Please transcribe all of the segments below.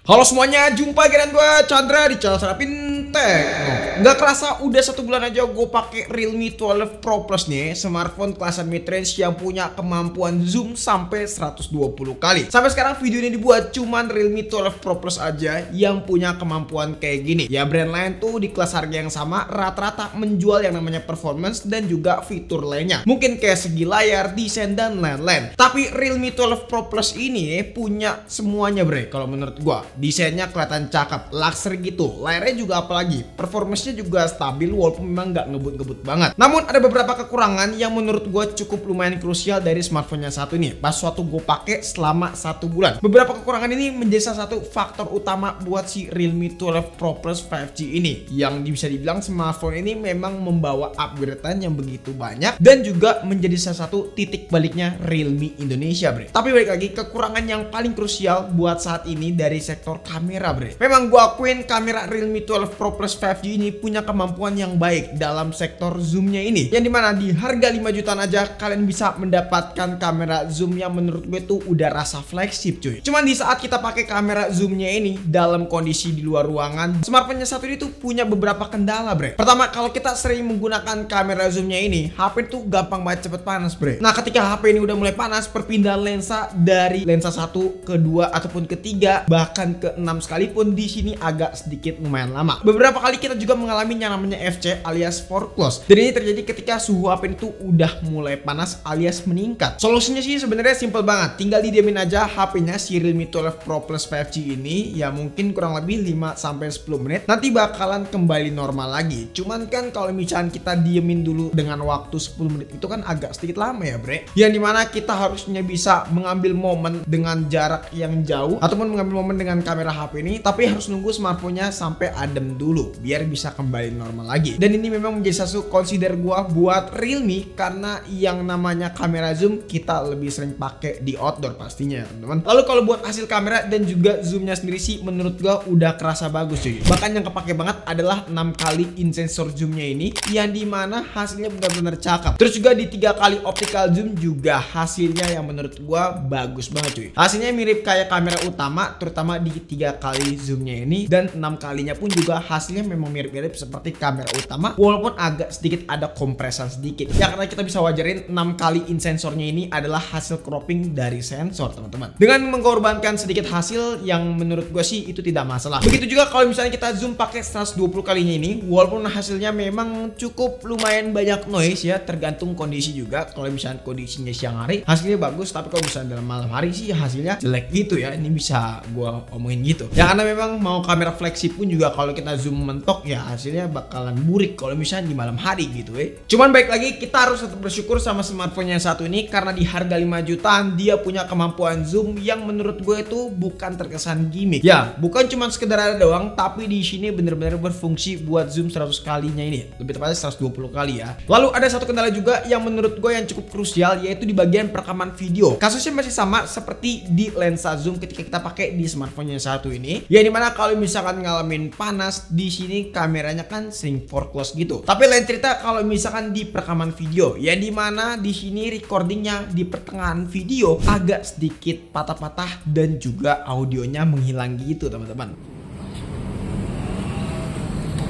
Halo semuanya, jumpa dengan gue Chandra di channel Serapin Tech. Nggak kerasa udah 1 bulan aja gue pakai Realme 12 Pro Plus nih, smartphone kelasan mid-range yang punya kemampuan zoom sampai 120 kali. Sampai sekarang video ini dibuat cuman Realme 12 Pro Plus aja yang punya kemampuan kayak gini. Ya brand lain tuh di kelas harga yang sama rata-rata menjual yang namanya performance dan juga fitur lainnya. Mungkin kayak segi layar, desain dan lain-lain. Tapi Realme 12 Pro Plus ini punya semuanya bre kalau menurut gue. Desainnya kelihatan cakep, luxury gitu. Layarnya juga apalagi, performance-nya juga stabil walaupun memang nggak ngebut-ngebut banget. Namun ada beberapa kekurangan yang menurut gue cukup lumayan krusial dari smartphone yang satu ini. Pas suatu gue pakai selama 1 bulan. Beberapa kekurangan ini menjadi salah satu faktor utama buat si Realme 12 Pro Plus 5G ini. Yang bisa dibilang smartphone ini memang membawa upgradean yang begitu banyak dan juga menjadi salah satu titik baliknya Realme Indonesia bre. Tapi balik lagi, kekurangan yang paling krusial buat saat ini dari sektor kamera bre. Memang gua akuin kamera Realme 12 Pro Plus 5G ini punya kemampuan yang baik dalam sektor zoomnya ini. Yang dimana di harga 5 jutaan aja kalian bisa mendapatkan kamera zoom yang menurut gue tuh udah rasa flagship cuy. Cuman di saat kita pakai kamera zoomnya ini dalam kondisi di luar ruangan, smartphone-nya satu ini tuh punya beberapa kendala bre. Pertama, kalau kita sering menggunakan kamera zoomnya ini, HP tuh gampang banget cepet panas bre. Nah ketika HP ini udah mulai panas, perpindahan lensa dari lensa 1 ke 2 ataupun ke 3 bahkan ke 6 sekalipun di sini agak sedikit lumayan lama. Beberapa kali kita juga mengalami yang namanya FC alias for close. Dan ini terjadi ketika suhu HP itu udah mulai panas alias meningkat. Solusinya sih sebenarnya simple banget. Tinggal didiamin aja HP-nya si Realme 12 Pro Plus 5G ini ya mungkin kurang lebih 5 sampai 10 menit nanti bakalan kembali normal lagi. Cuman kan kalau misalnya kita diemin dulu dengan waktu 10 menit itu kan agak sedikit lama ya bre. Yang dimana kita harusnya bisa mengambil momen dengan jarak yang jauh ataupun mengambil momen dengan kamera HP ini, tapi harus nunggu smartphone-nya sampai adem dulu biar bisa kembali normal lagi. Dan ini memang menjadi satu consider gua buat Realme karena yang namanya kamera zoom kita lebih sering pakai di outdoor pastinya ya teman-teman. Lalu kalau buat hasil kamera dan juga zoomnya sendiri sih menurut gua udah kerasa bagus cuy. Bahkan yang kepake banget adalah 6 kali in sensor zoomnya ini yang dimana hasilnya benar-benar cakep. Terus juga di 3 kali optical zoom juga hasilnya yang menurut gua bagus banget cuy. Hasilnya mirip kayak kamera utama terutama di 3 kali zoomnya ini, dan 6 kalinya pun juga hasilnya memang mirip-mirip seperti kamera utama walaupun agak sedikit ada kompresan sedikit ya karena kita bisa wajarin 6 kali in sensornya ini adalah hasil cropping dari sensor teman-teman, dengan mengorbankan sedikit hasil yang menurut gue sih itu tidak masalah. Begitu juga kalau misalnya kita zoom pakai 120 kalinya ini, walaupun hasilnya memang cukup lumayan banyak noise ya, tergantung kondisi juga. Kalau misalnya kondisinya siang hari hasilnya bagus, tapi kalau misalnya dalam malam hari sih hasilnya jelek gitu ya. Ini bisa gue omongin gitu ya karena memang mau kamera flagship pun juga kalau kita zoom mentok ya hasilnya bakalan burik kalau misalnya di malam hari gitu Cuman baik lagi kita harus tetap bersyukur sama smartphone yang satu ini karena di harga 5 jutaan dia punya kemampuan zoom yang menurut gue itu bukan terkesan gimmick ya, bukan cuma sekedar ada doang, tapi di sini bener-bener berfungsi buat zoom 100 kalinya ini, lebih tepatnya 120 kali ya. Lalu ada satu kendala juga yang menurut gue yang cukup krusial, yaitu di bagian perekaman video. Kasusnya masih sama seperti di lensa zoom ketika kita pakai di smartphone yang satu ini, ya dimana kalau misalkan ngalamin panas di sini kameranya kan sering for close gitu. Tapi lain cerita kalau misalkan di perekaman video, ya dimana di sini recordingnya di pertengahan video agak sedikit patah-patah dan juga audionya menghilang gitu teman-teman.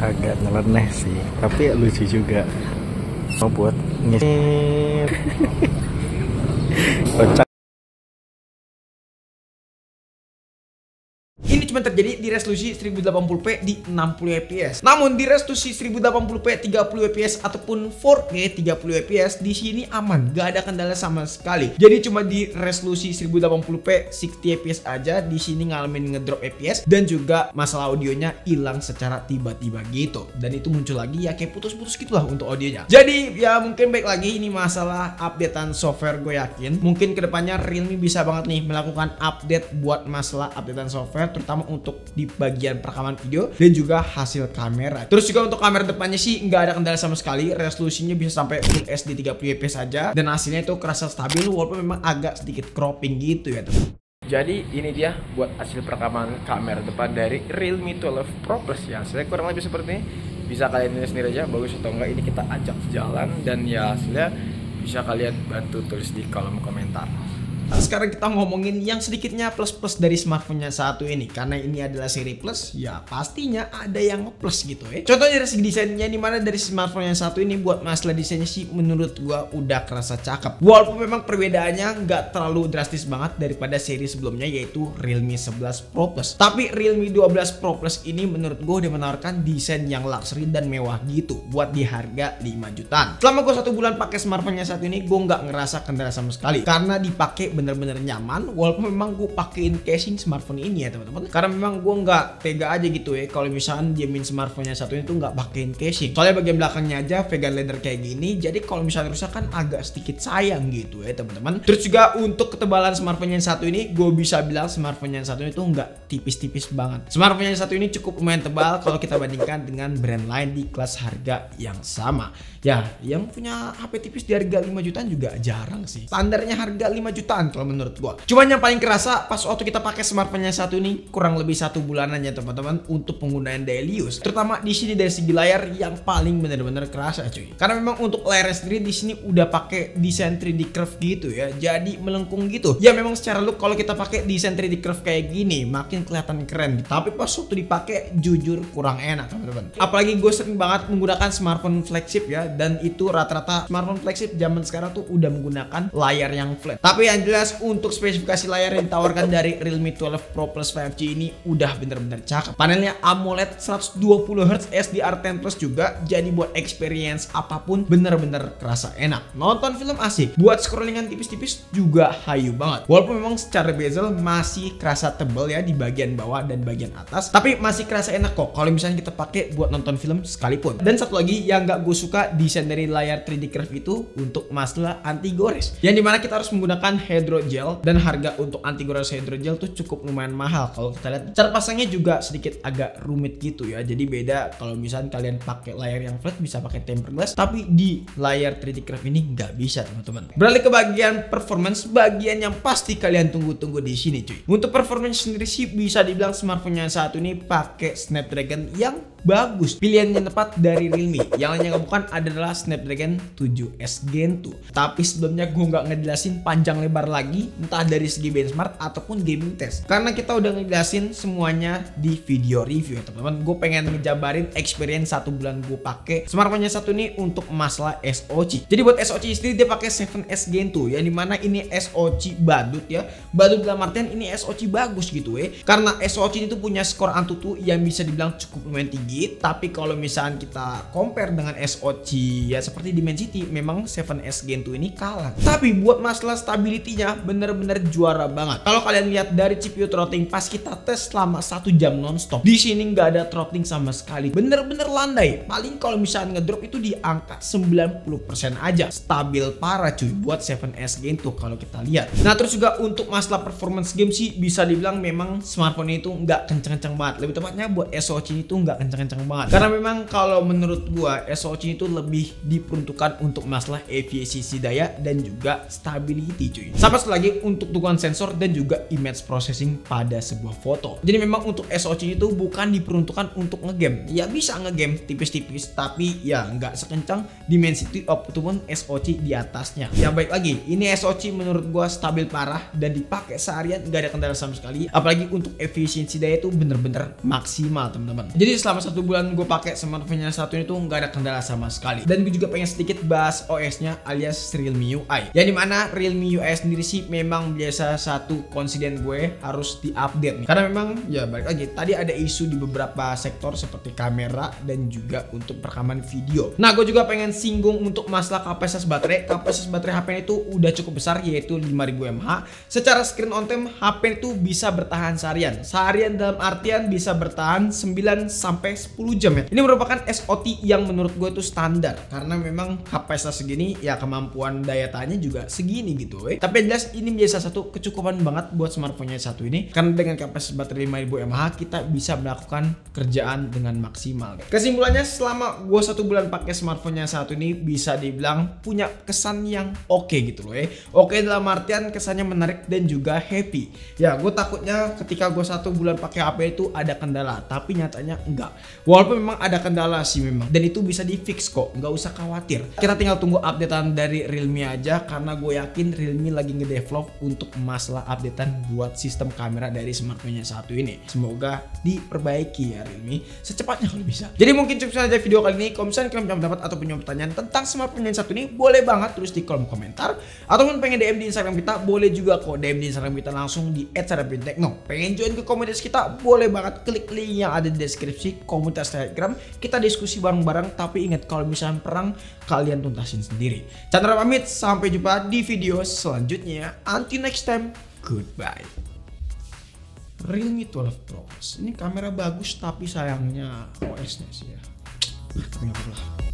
Agak nyeleneh sih, tapi lucu juga. Mau buat ngisi kocak. Ini cuma terjadi di resolusi 1080p di 60 fps. Namun di resolusi 1080p 30 fps ataupun 4K 30 fps di sini aman, gak ada kendala sama sekali. Jadi cuma di resolusi 1080p 60 fps aja di sini ngalamin ngedrop fps dan juga masalah audionya hilang secara tiba-tiba gitu. Dan itu muncul lagi ya kayak putus-putus gitulah untuk audionya. Jadi ya mungkin baik lagi ini masalah updatean software, gue yakin mungkin kedepannya Realme bisa banget nih melakukan update buat masalah updatean software, terutama untuk di bagian perekaman video dan juga hasil kamera. Terus juga untuk kamera depannya sih nggak ada kendala sama sekali, resolusinya bisa sampai Full HD 30 fps saja dan hasilnya itu kerasa stabil walaupun memang agak sedikit cropping gitu ya teman. Jadi ini dia buat hasil perekaman kamera depan dari Realme 12 Pro Plus ya. Hasilnya kurang lebih seperti ini. Bisa kalian lihat sendiri aja bagus atau enggak, ini kita ajak jalan dan ya hasilnya bisa kalian bantu tulis di kolom komentar. Sekarang kita ngomongin yang sedikitnya plus-plus dari smartphone-nya satu ini. Karena ini adalah seri plus, ya pastinya ada yang plus gitu ya. Contohnya dari segi desainnya, dimana dari smartphone-nya satu ini buat masalah desainnya sih menurut gua udah kerasa cakep. Walaupun memang perbedaannya nggak terlalu drastis banget daripada seri sebelumnya, yaitu Realme 11 Pro Plus. Tapi Realme 12 Pro Plus ini menurut gua udah menawarkan desain yang luxury dan mewah gitu buat di harga 5 jutaan. Selama gua 1 bulan pakai smartphone-nya satu ini, gua nggak ngerasa kendala sama sekali karena dipakai bener-bener nyaman. Walaupun memang gue pakein casing smartphone ini ya teman-teman, karena memang gue nggak tega aja gitu ya kalau misalnya diamin smartphone-nya satu ini tuh nggak pakein casing. Soalnya bagian belakangnya aja vegan leather kayak gini, jadi kalau misalnya rusak kan agak sedikit sayang gitu ya teman-teman. Terus juga untuk ketebalan smartphone yang satu ini, gue bisa bilang smartphone yang satu ini tuh nggak tipis-tipis banget. Smartphone yang satu ini cukup lumayan tebal kalau kita bandingkan dengan brand lain di kelas harga yang sama. Ya, yang punya HP tipis di harga 5 jutaan juga jarang sih. Standarnya harga 5 jutaan kalau menurut gua. Cuman yang paling kerasa pas waktu kita pakai smartphone-nya satu ini kurang lebih 1 bulanan ya teman-teman untuk penggunaan daily use. Terutama di sini dari segi layar yang paling bener-bener kerasa cuy. Karena memang untuk layarnya sendiri di sini udah pakai desain 3D curve gitu ya. Jadi melengkung gitu. Ya memang secara look kalau kita pakai desain 3D curve kayak gini makin kelihatan keren. Tapi pas waktu dipakai jujur kurang enak teman-teman. Apalagi gue sering banget menggunakan smartphone flagship ya, dan itu rata-rata smartphone flagship zaman sekarang tuh udah menggunakan layar yang flat. Tapi yang jelas untuk spesifikasi layar yang ditawarkan dari Realme 12 Pro Plus 5G ini udah bener-bener cakep. Panelnya AMOLED 120Hz SDR10 Plus juga, jadi buat experience apapun bener-bener kerasa enak. Nonton film asik, buat scrollingan tipis-tipis juga hayu banget. Walaupun memang secara bezel masih kerasa tebel ya di bagian bawah dan bagian atas, tapi masih kerasa enak kok kalau misalnya kita pakai buat nonton film sekalipun. Dan satu lagi yang gak gue suka, desain dari layar 3D curve itu untuk masalah anti gores, yang dimana kita harus menggunakan hydrogel, dan harga untuk anti gores hydrogel tuh cukup lumayan mahal. Kalau kita lihat cara pasangnya juga sedikit agak rumit gitu ya. Jadi beda kalau misalnya kalian pakai layar yang flat bisa pakai tempered glass, tapi di layar 3D curve ini nggak bisa teman-teman. Beralih ke bagian performance, bagian yang pasti kalian tunggu-tunggu di sini cuy. Untuk performance sendiri sih bisa dibilang smartphone yang satu ini pakai Snapdragon yang bagus. Pilihan yang tepat dari Realme. Yang lainnya bukan adalah Snapdragon 7S Gen 2. Tapi sebelumnya gue nggak ngejelasin panjang lebar lagi, entah dari segi benchmark ataupun gaming test, karena kita udah ngejelasin semuanya di video review ya teman-teman. Gue pengen ngejabarin experience 1 bulan gue pakai smartphone yang satu ini untuk masalah SoC. Jadi buat SoC sendiri dia pakai 7S Gen 2, yang dimana ini SoC badut ya. Badut dalam artian ini SoC bagus gitu ya. Karena SoC itu punya skor Antutu yang bisa dibilang cukup lumayan tinggi. Tapi kalau misalnya kita compare dengan SoC ya seperti Dimensity, memang 7S Gen 2 ini kalah. Tapi buat masalah stability-nya bener-bener juara banget. Kalau kalian lihat dari CPU throttling pas kita tes selama 1 jam nonstop, di sini nggak ada throttling sama sekali. Bener-bener landai. Paling kalau misalnya ngedrop itu di angka 90% aja. Stabil parah cuy buat 7S Gen 2 kalau kita lihat. Nah terus juga untuk masalah performance game sih bisa dibilang memang smartphone itu nggak kenceng-kenceng banget. Lebih tepatnya buat SoC itu nggak kenceng-kenceng banget. Karena memang kalau menurut gua SoC itu lebih diperuntukkan untuk masalah efisiensi daya dan juga stability cuy. Sama sekali lagi untuk dukungan sensor dan juga image processing pada sebuah foto. Jadi memang untuk SoC itu bukan diperuntukkan untuk ngegame. Ya bisa ngegame tipis-tipis, tapi ya nggak sekencang Dimensity ataupun SoC di atasnya. Yang baik lagi, ini SoC menurut gua stabil parah dan dipakai seharian nggak ada kendala sama sekali. Apalagi untuk efisiensi daya itu bener-bener maksimal teman-teman. Jadi selama 1 bulan gue pakai smartphone yang satu ini tuh nggak ada kendala sama sekali. Dan gue juga pengen sedikit bahas OS-nya alias Realme UI. Yang dimana Realme UI sendiri sih memang biasa satu konsiden gue harus diupdate nih. Karena memang ya balik lagi tadi ada isu di beberapa sektor seperti kamera dan juga untuk perekaman video. Nah gue juga pengen singgung untuk masalah kapasitas baterai. Kapasitas baterai HP itu udah cukup besar yaitu 5000 mAh. Secara screen on time HP itu bisa bertahan seharian. Seharian dalam artian bisa bertahan 9 sampai 10 jam ya. Ini merupakan SoC yang menurut gue itu standar karena memang kapasitas segini ya kemampuan daya tahannya juga segini gitu Tapi yang jelas ini menjadi salah satu kecukupan banget buat smartphone-nya satu ini karena dengan kapasitas baterai 5000 mAh kita bisa melakukan kerjaan dengan maksimal. Kesimpulannya selama gue 1 bulan pakai smartphone-nya satu ini bisa dibilang punya kesan yang oke gitu Oke dalam artian kesannya menarik dan juga happy. Ya gue takutnya ketika gue 1 bulan pakai HP itu ada kendala, tapi nyatanya enggak. Walaupun memang ada kendala sih memang, dan itu bisa di fix kok, nggak usah khawatir. Kita tinggal tunggu updatean dari Realme aja, karena gue yakin Realme lagi ngedevelop untuk masalah updatean buat sistem kamera dari smartphone-nya satu ini. Semoga diperbaiki ya Realme secepatnya kalau bisa. Jadi mungkin cukup saja video kali ini. Kalau misalnya kalian punya pendapat atau punya pertanyaan tentang smartphone yang satu ini, boleh banget tulis di kolom komentar. Ataupun pengen DM di Instagram kita, boleh juga kok DM di Instagram kita langsung di @sarapintek. Pengen join ke komunitas kita, boleh banget klik link yang ada di deskripsi komunitas Telegram. Kita diskusi bareng-bareng, tapi ingat kalau misalnya perang, kalian tuntasin sendiri. Chandra pamit, sampai jumpa di video selanjutnya. Until next time, goodbye. Realme 12 Pro Plus ini kamera bagus, tapi sayangnya OS-nya sih ya. Tapi nggak apa-apa lah.